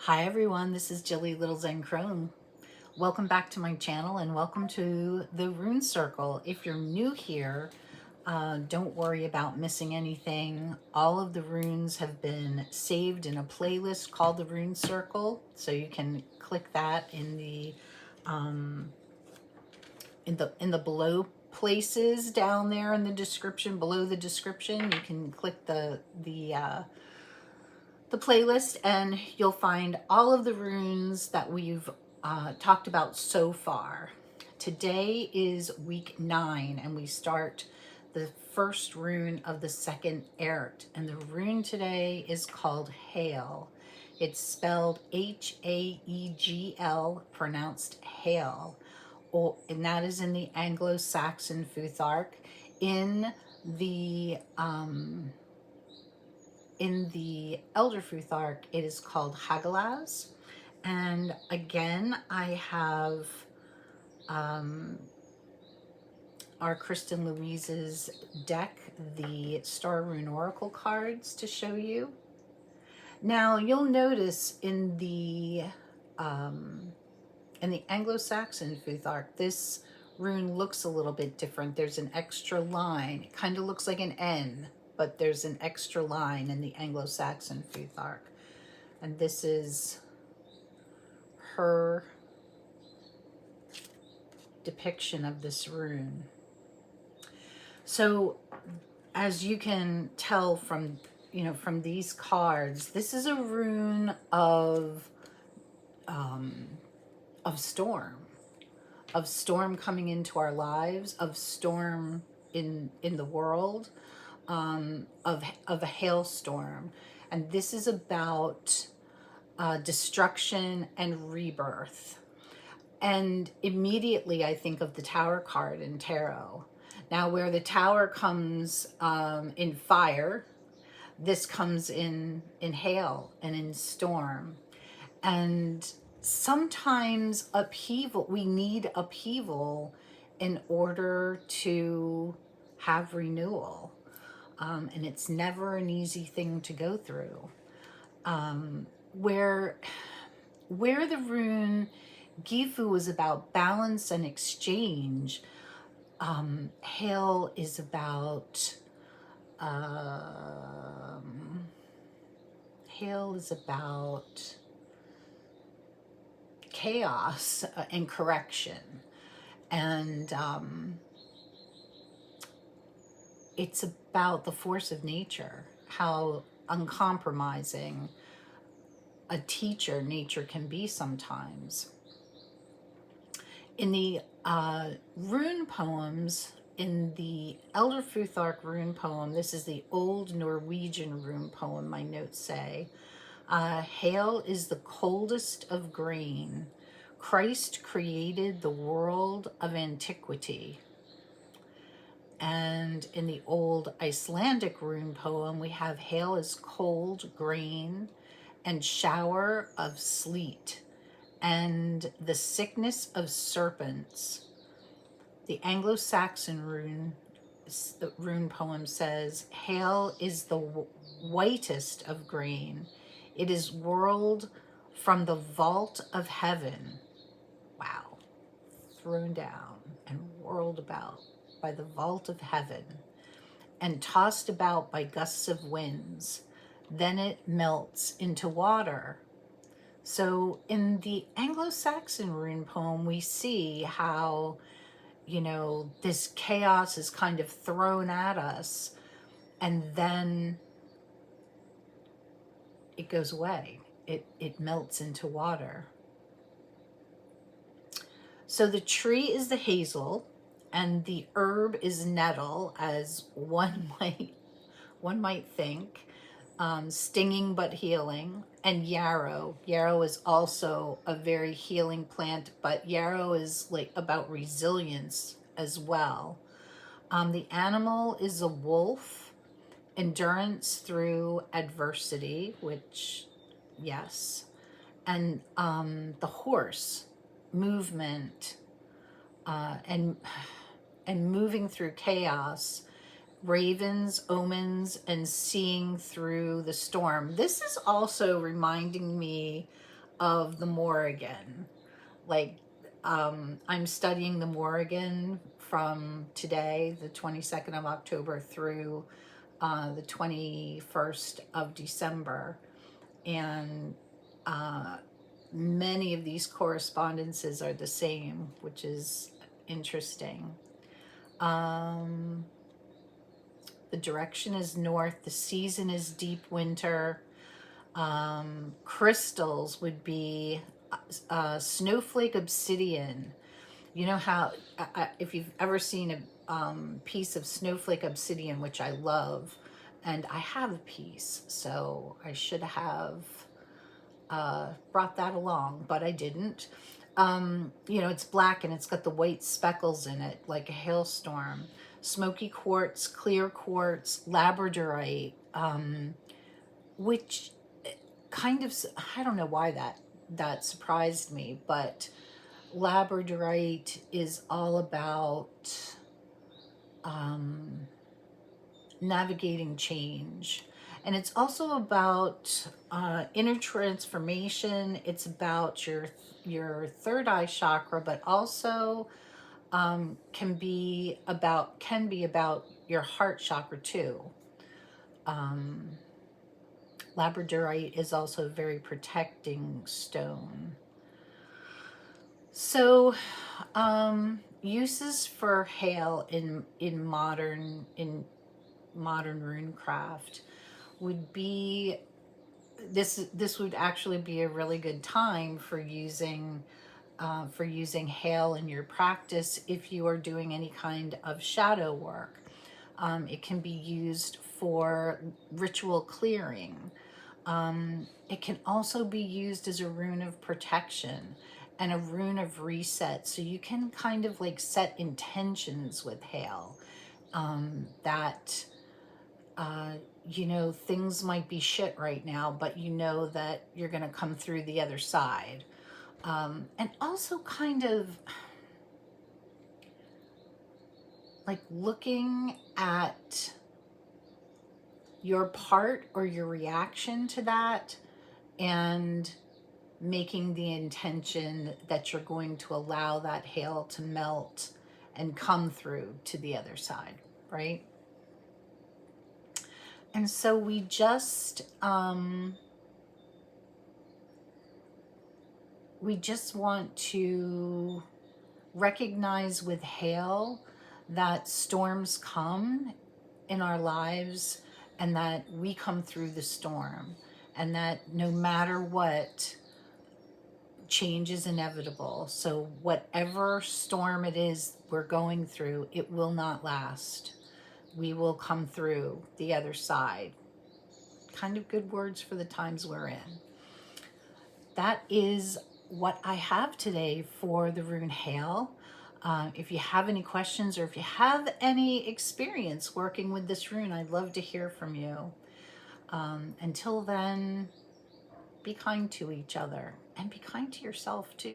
Hi everyone, this is Jilly Little Zen Crone. Welcome back to my channel and welcome to the Rune Circle. If you're new here, don't worry about missing anything. All of the runes have been saved in a playlist called the Rune Circle, so you can click that in the below places down there in the description. Below the description, you can click the playlist and you'll find all of the runes that we've talked about so far. Today is week 9 and we start the first rune of the second Ert, and the rune today is called Haegl. It's spelled Haegl, pronounced Hail, and that is in the Anglo-Saxon Futhark. In the Elder Futhark, it is called Hagalaz. And again, I have our Kristen Louise's deck, the Star Rune Oracle cards, to show you. Now, you'll notice in the Anglo-Saxon Futhark, this rune looks a little bit different. There's an extra line. It kind of looks like an N, but there's an extra line in the Anglo-Saxon Futhark. And this is her depiction of this rune. So as you can tell from these cards, this is a rune of storm coming into our lives, of storm in the world, of a hailstorm. And this is about destruction and rebirth. And immediately I think of the Tower card in tarot. Now, where the Tower comes in fire, this comes in hail and in storm. And sometimes upheaval, we need upheaval in order to have renewal. And it's never an easy thing to go through. Where the rune Gifu is about balance and exchange, Hail is about chaos and correction. And it's about the force of nature, how uncompromising a teacher nature can be sometimes. In the rune poems, in the Elder Futhark rune poem, this is the old Norwegian rune poem, my notes say, Hail is the coldest of grain. Christ created the world of antiquity. And in the old Icelandic rune poem, we have hail is cold grain and shower of sleet and the sickness of serpents. The Anglo-Saxon rune poem says, hail is the whitest of grain. It is whirled from the vault of heaven. Wow. Thrown down and whirled about by the vault of heaven and tossed about by gusts of winds. Then it melts into water. So in the Anglo-Saxon rune poem, we see how, this chaos is kind of thrown at us and then it goes away. It melts into water. So the tree is the hazel and the herb is nettle, as one might think. Stinging but healing. And yarrow. Yarrow is also a very healing plant, but yarrow is like about resilience as well. The animal is a wolf, endurance through adversity, which, yes. And the horse, movement, and moving through chaos, ravens, omens, and seeing through the storm. This is also reminding me of the Morrigan. Like, I'm studying the Morrigan from today, the 22nd of October, through the 21st of December. And many of these correspondences are the same, which is interesting. The direction is north. The season is deep winter. Crystals would be snowflake obsidian. You know how, if you've ever seen a piece of snowflake obsidian, which I love, and I have a piece, so I should have brought that along, but I didn't. You know, it's black and it's got the white speckles in it, like a hailstorm. Smoky quartz, clear quartz, labradorite, which kind of, I don't know why that surprised me, but labradorite is all about navigating change. And it's also about inner transformation. It's about your third eye chakra, but also can be about your heart chakra too. Labradorite is also a very protecting stone. So, uses for Haegl in modern runecraft would be this would actually be a really good time for using Haegl in your practice if you are doing any kind of shadow work. It can be used for ritual clearing. It can also be used as a rune of protection and a rune of reset. So you can kind of like set intentions with Haegl, that you know, things might be shit right now, but you know that you're going to come through the other side. And also kind of like looking at your part or your reaction to that and making the intention that you're going to allow that Haegl to melt and come through to the other side, right? And so we just want to recognize with Haegl that storms come in our lives and that we come through the storm, and that no matter what, change is inevitable. So whatever storm it is we're going through, it will not last. We will come through the other side. Kind of good words for the times we're in. That is what I have today for the rune Haegl. If you have any questions or if you have any experience working with this rune, I'd love to hear from you. Until then, be kind to each other and be kind to yourself too.